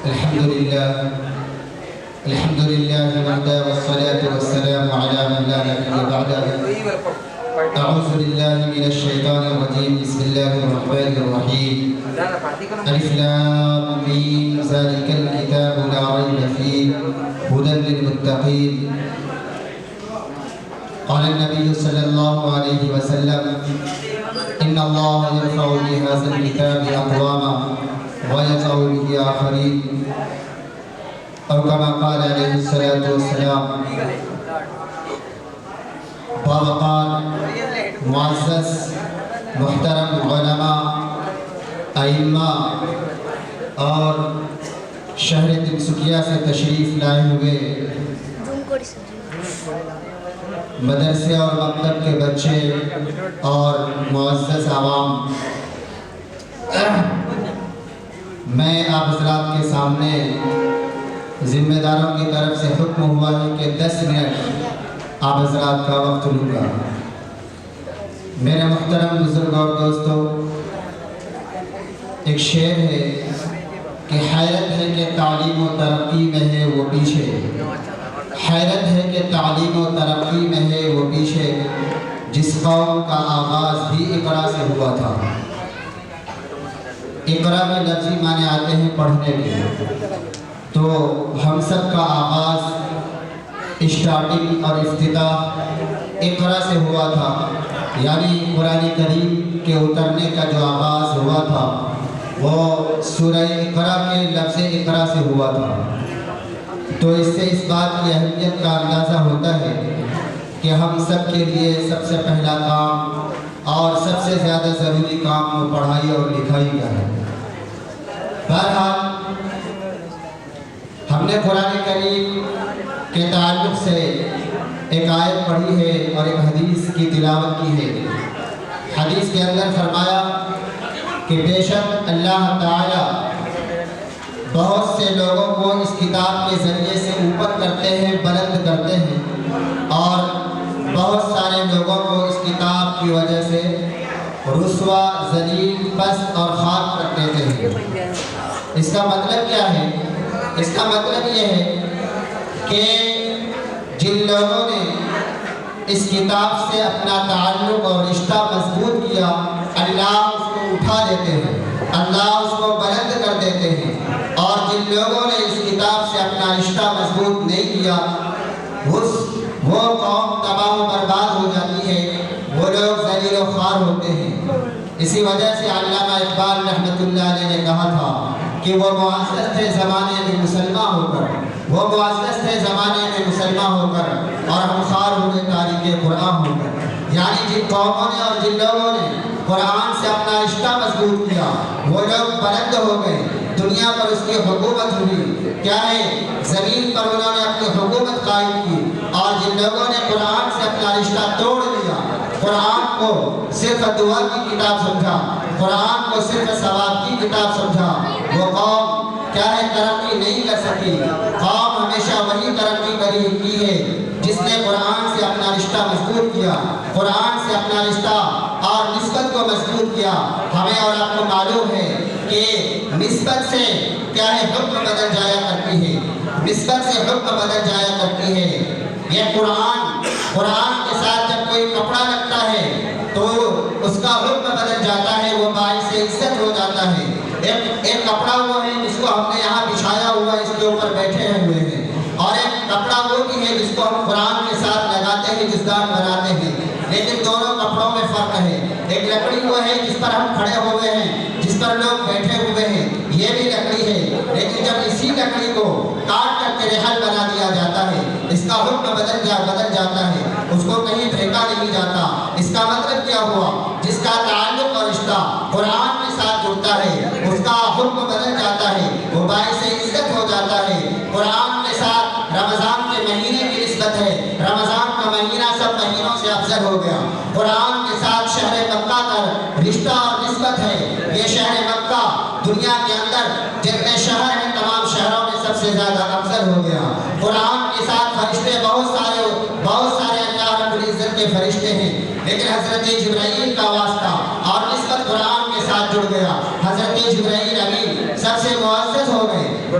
الحمد لله وحده والصلاة والسلام على من لا نبي بعده. أعوذ بالله من الشيطان الرجيم. بسم الله الرحمن الرحيم. ألف لام ميم ذلك الكتاب لا ريب فيه هدى للمتقين. قال النبي صلى الله عليه وسلم إن الله يرفع بهذا الكتاب أقواما ويضع به آخرين، أو كما قال عليه الصلاة والسلام. باوقار معزز محترم علماء، ائمہ اور شہر تنسکیہ سے تشریف لائے ہوئے مدرسے اور مکتب کے بچے اور معزز عوام، میں آپ حضرات کے سامنے ذمہ داروں کی طرف سے حکم ہوا ہے کہ 10 منٹ آپ حضرات کا وقت لوں گا. میرے محترم بزرگ اور دوستو، ایک شعر ہے کہ حیرت ہے کہ تعلیم و ترقی میں ہے وہ پیچھے، حیرت ہے کہ تعلیم و ترقی میں ہے وہ پیچھے، جس قوم کا آغاز بھی اقرا سے ہوا تھا. اقرا میں لفظی معنی آتے ہیں پڑھنے کے، تو ہم سب کا آغاز، اسٹارٹنگ اور افتتاح اقرا سے ہوا تھا. یعنی قرآن کریم کے اترنے کا جو آغاز ہوا تھا وہ سورہ اقرا کے لفظ اقرا سے ہوا تھا. تو اس سے اس بات کی اہمیت کا اندازہ ہوتا ہے کہ ہم سب کے لیے سب سے پہلا کام اور سب سے زیادہ ضروری کام وہ پڑھائی اور لکھائی کا ہے. بہرحال ہم نے قرآن کریم کے تعلق سے ایک آیت پڑھی ہے اور ایک حدیث کی تلاوت کی ہے. حدیث کے اندر فرمایا کہ بے شک اللہ تعالی بہت سے لوگوں کو اس کتاب کے ذریعے سے اوپر کرتے ہیں، بلند کرتے ہیں، اور بہت سارے لوگوں کو اس کتاب کی وجہ سے رسوا، ذلیل، پست اور خاک کر دیتے ہیں. اس کا مطلب کیا ہے؟ اس کا مطلب یہ ہے کہ جن لوگوں نے اس کتاب سے اپنا تعلق اور رشتہ مضبوط کیا، اللہ اس کو اٹھا دیتے ہیں، اللہ اس کو بلند کر دیتے ہیں. اور جن لوگوں نے اس کتاب سے اپنا رشتہ مضبوط نہیں کیا، وہ قوم تباہ و برباد ہو جاتی ہے، وہ لوگ ذلیل و خوار ہوتے ہیں. اسی وجہ سے علامہ اقبال رحمۃ اللہ علیہ نے کہا تھا کہ وہ معزز تھے زمانے میں مسلمان ہو کر، وہ معزز تھے زمانے میں مسلمان ہو کر، اور ہم خوار ہوئے تاریخ قرآن ہو کر. یعنی جن قوموں نے اور جن لوگوں نے قرآن سے اپنا رشتہ مضبوط کیا، وہ لوگ بلند ہو گئے، دنیا پر اس کی حکومت ہوئی. کیا ہے؟ زمین پر انہوں نے اپنی حکومت قائم کی. اور جن لوگوں نے قرآن سے اپنا رشتہ توڑ لیا، قرآن کو صرف دعا کی کتاب سمجھا، قرآن کو صرف ثواب کی کتاب سمجھا، وہ قوم کیا ہے؟ ترقی نہیں کر سکی. قوم ہمیشہ وہی ترقی کی ہے جس نے قرآن سے اپنا رشتہ مضبوط کیا، قرآن سے اپنا رشتہ اور نسبت کو مضبوط کیا. ہمیں اور آپ کو معلوم ہے کہ نسبت سے کیا ہے؟ حکم بدل جایا کرتی ہے، نسبت سے حکم بدل جایا کرتی ہے. یہ قرآن کے ساتھ جب کوئی کپڑا لگتا ہے تو اس کا حکم بدل جاتا ہے، وہ باعث عزت ہو جاتا ہے. ایک کپڑا وہ ہے جس کو ہم نے یہاں بچھایا ہوا، اس کے اوپر بیٹھے ہوئے ہیں، اور ایک کپڑا وہ بھی ہے جس کو ہم قرآن کے ساتھ لگاتے ہیں، جسدان بناتے ہیں. لیکن دونوں کپڑوں میں فرق ہے. ایک لکڑی وہ ہے جس پر ہم کھڑے ہوئے ہیں، جس پر لوگ بیٹھے ہوئے ہیں، یہ بھی لکڑی ہے. لیکن جب اسی لکڑی کو کاٹ کر کے رحل بنا دیا جاتا ہے، اس کا حکم بدل جاتا ہے، اس کو کہیں پھینکا نہیں جاتا. اس کا مطلب کیا ہوا؟ جس کا تعلق اور رشتہ قرآن کے ساتھ جڑتا ہے، اس کا حکم بدل جاتا ہے، وہ باعث عزت ہو جاتا ہے. قرآن کے ساتھ رمضان کے مہینے کی نسبت ہے، رمضان کا مہینہ سب مہینوں سے افضل ہو گیا. قرآن کے ساتھ شہر مکہ کا رشتہ اور نسبت ہے. یہ شہر مکہ دنیا کے اندر جتنے شہر ہیں تمام شہروں میں سب سے زیادہ افضل ہو گیا. قرآن کے ساتھ فرشتے بہت سارے اللہ رب العزت کے فرشتے ہیں، لیکن حضرت جبرائیل کا واسطہ اور نسبت قرآن کے ساتھ جڑ گیا. حضرت جبرائیل امین سب سے معزز ہو گئے.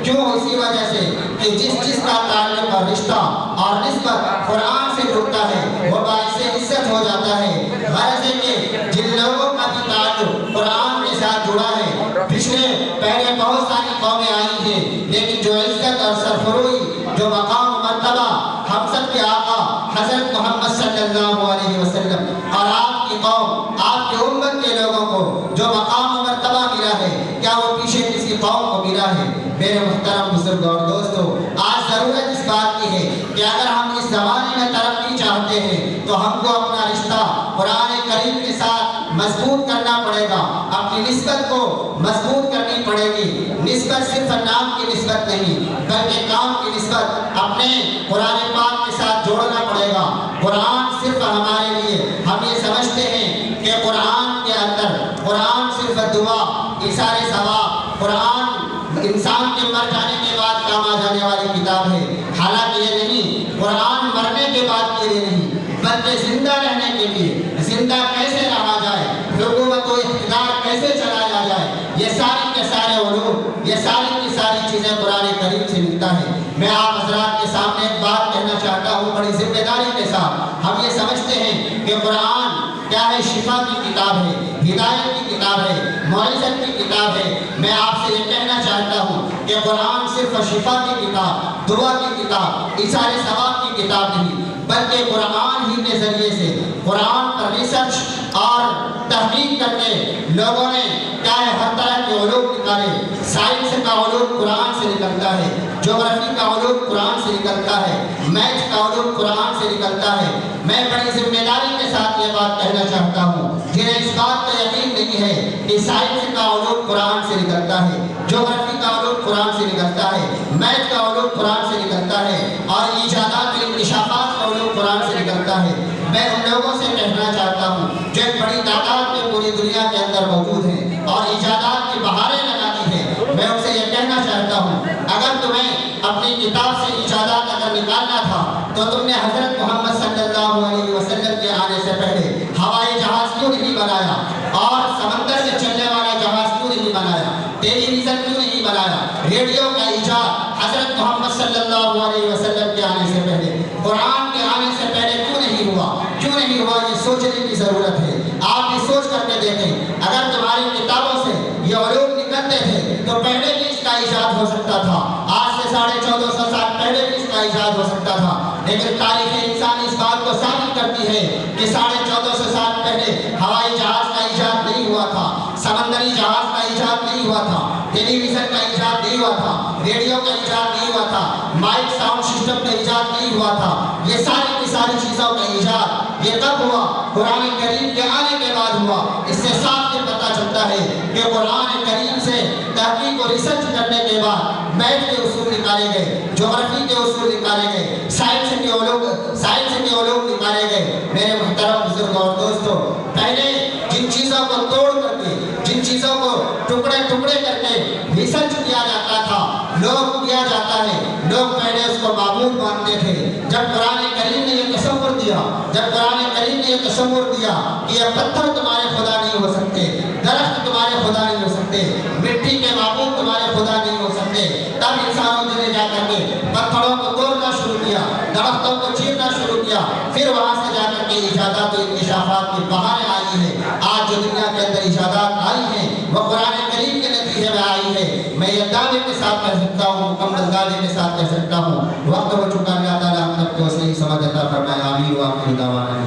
کیوں؟ اسی وجہ سے کہ جس چیز کا تعلق اور رشتہ اور نسبت قرآن سے جڑتا ہے وہ باعث عزت ہو جاتا ہے۔ غرض ہے کہ جن لوگوں کا بھی تعلق قرآن کے ساتھ جڑا ہے، پچھلے پہلے بہت ساری قومیں آئی ہیں، لیکن جو عزت اور سرفروئی، جو مقام و مرتبہ ہم سب کے آقا حضرت محمد صلی اللہ علیہ وسلم اور آپ کی قوم، آپ کی امت کے لوگوں کو جو مقام و مرتبہ ملا ہے، کیا وہ پیچھے کسی قوم کو ملا ہے؟ میرے محترم بزرگ اور دوستو، آج ضرورت اس بات کی ہے کہ اگر ہم اس زمانے میں ترقی چاہتے ہیں تو ہم کو اپنا رشتہ قرآن کریم کے ساتھ مضبوط کرنا پڑے گا، اپنی نسبت کو مضبوط کرنی پڑے گی۔ نسبت صرف نام کی نسبت نہیں بلکہ کام کی نسبت اپنے قرآن پاک کے ساتھ جوڑنا پڑے گا۔ قرآن صرف ہمارے لیے، ہم یہ سمجھتے ہیں کہ قرآن کے اندر قرآن صرف دعا، ایثار ثواب، قرآن انسان کے مر جانے کے بعد کام آ جانے والی کتاب ہے، حالانکہ یہ نہیں۔ قرآن مرنے کے بعد کے لیے نہیں بلکہ زندہ رہنے کے لیے، زندہ کیسے رہا جائے، حکومت و اقتدار کیسے چلایا جائے، یہ ساری کے سارے علوم، یہ ساری کی ساری چیزیں قرآن کریم سے ملتا ہے۔ میں آپ حضرات کے سامنے ایک بات کہنا چاہتا ہوں بڑی ذمہ داری کے ساتھ۔ ہم یہ سمجھتے ہیں کہ قرآن کیا ہے؟ شفا کی کتاب ہے، ہدایت کی کتاب ہے، معزت کی کتاب ہے۔ میں آپ سے یہ کہنا چاہتا ہوں کہ قرآن صرف شفا کی کتاب، دعا کی کتاب، ایثار ثواب کی کتاب نہیں بلکہ قرآن ہی کے ذریعے سے قرآن پر ریسرچ اور تحقیق کر کے لوگوں نے کیا ہے ہر طرح کے علوم نکالے۔ سائنس کا علوم قرآن سے نکلتا ہے، جغرافی کا علوم قرآن سے نکلتا ہے، میتھ کا علوم قرآن سے نکلتا ہے۔ میں بڑی ذمہ داری کے ساتھ یہ بات کہنا چاہتا ہوں، جنہیں اس بات کا یقین نہیں ہے کہ سائنس کا علوم قرآن سے نکلتا ہے، جغرافی کا علوم قرآن سے نکلتا ہے، میتھ کا علوم قرآن سے نکلتا ہے اور ایجادات و انکشافات کا علوم قرآن سے نکلتا ہے۔ میں ان لوگوں سے کہنا چاہتا ہوں جو ایک بڑی تعداد میں پوری دنیا کے اندر موجود ہیں اور ایجادات کی بہاریں لگاتی ہیں، میں ان سے یہ کہنا چاہتا ہوں اگر تمہیں اپنی کتاب سے ایجادات اگر نکالنا تھا تو تم نے حضرت محمد صلی اللہ علیہ وسلم کے آنے سے پہلے ہوائی جہاز کیوں نہیں بنایا اور سمندر سے چلنے والا جہاز کیوں نہیں بنایا، ٹیلی ویژن کیوں نہیں بنایا، ریڈیو کا ایجاد حضرت محمد صلی اللہ علیہ وسلم کے آنے سے پہلے، قرآن کے آنے سے پہلے کیوں نہیں ہوا؟ کیوں نہیں ہوا؟ یہ سوچنے کی ضرورت ہے۔ آپ یہ سوچ کر کے دیکھیں، اگر تمہاری کتابوں سے یہ علوم نکلتے تھے تو پہلے بھی اس کا ایجاد ہو سکتا تھا، آج سے 1450 سال پہلے بھی اس کا ایجاد ہو سکتا تھا، لیکن تاریخ انسان اس بات کو ثابت کرتی ہے کہ 1450 سال پہلے ہوائی جہاز کا ایجاد نہیں ہوا تھا، سمندری جہاز کا ایجاد نہیں ہوا تھا، ٹیلی ویژن کا ایجاد نہیں ہوا تھا، ریڈیو کا ایجاد نہیں ہوا تھا، مائک ساؤنڈ سسٹم کا ایجاد نہیں ہوا تھا۔ یہ ساری کی ساری چیزوں کا ایجاد یہ کب ہوا؟ قرآن کریم کے آنے کے بعد ہوا۔ اس سے صاف یہ پتہ چلتا ہے کہ قرآن کریم سے تحقیق اور ریسرچ کرنے کے بعد میتھ کے اصول نکالے گئے، جغرافی کے اصول نکالے گئے، سائنس کے علوم نکالے گئے۔ میرے محترم بزرگ اور دوستو، پہلے جن چیزوں کو توڑ کر کے، جن چیزوں کو ٹکڑے ٹکڑے کر کے ریسرچ کیا جاتا تھا، لوگ کیا جاتا ہے، لوگ پہلے اس کو معبود مانتے تھے۔ جب قرآن کریم نے یہ تصور دیا، جب قرآن کریم نے یہ تصور دیا کہ یہ پتھر تمہارے خدا نہیں ہو سکتے، درخت تمہارے خدا نہیں ہو سکتے، مٹی کے معبود تمہارے خدا نہیں ہو سکتے، تب انسانوں نے جا کر کے پتھروں کو توڑنا شروع کیا، درختوں کو چیرنا شروع کیا، پھر وہاں سے جا کر کے ایجادات و انکشافات کی بہاریں آئی ہیں۔ آج جو دنیا کے اندر ایجادات آئی ہیں وہ قرآن کریم کے نتیجے میں آئی ہے۔ میں یہ دعوے کے ساتھ کہہ سکتا ہوں، مکمل دعوے کے ساتھ کہہ سکتا ہوں، وقت ہو چکا، اللہ تعالیٰ ہم سب کو صحیح سمجھ عطا فرمائے۔ آمین و آخر دعوانا۔